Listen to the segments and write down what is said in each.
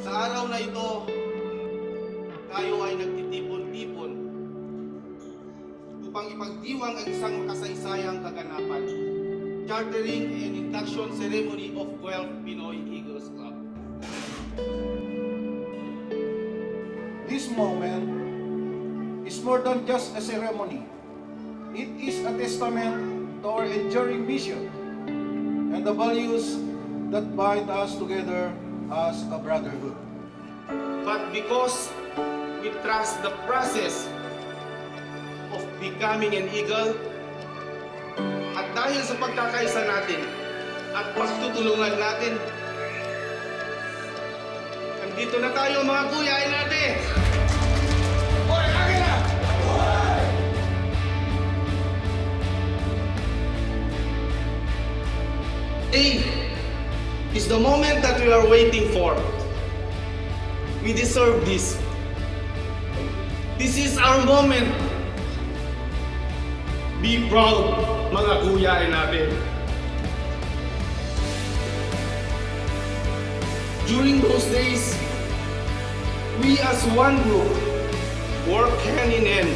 Sa araw na ito, tayo ay nagtitipon-tipon upang ipagdiwang ang isang makasaysayang kaganapan, chartering and induction ceremony of 12 Pinoy Eagles Club. This moment is more than just a ceremony. It is a testament to our enduring mission and the values that bind us together as a brotherhood. But because we trust the process of becoming an eagle, at dahil sa pagkakaisa natin at pagtutulungan natin, nandito na tayo mga kuyain natin! Hoy, akin na! Today is the moment that we are waiting for. We deserve this. This is our moment. Be proud, mga kuyain natin. During those days, we as one group work hand in hand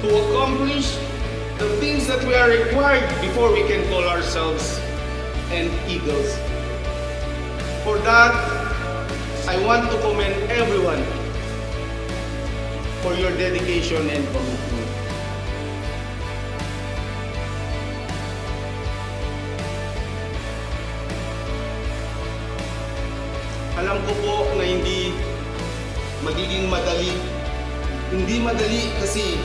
to accomplish the things that we are required before we can call ourselves an eagles. For that, I want to commend everyone for your dedication and commitment. Alam ko po na hindi magiging madali. Hindi madali kasi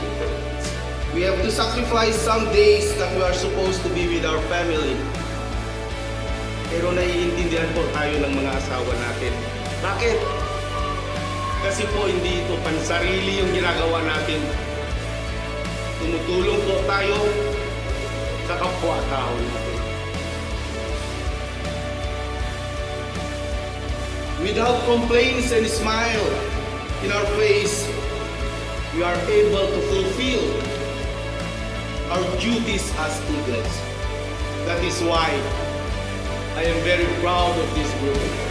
we have to sacrifice some days that we are supposed to be with our family. Pero naiintindihan po tayo ng mga asawa natin. Bakit? Kasi po hindi ito pansarili yung ginagawa natin. Tumutulong po tayo sa kapwa-tao natin. Without complaints and smile in our face, we are able to fulfill our duties as eagles. That is why I am very proud of this group.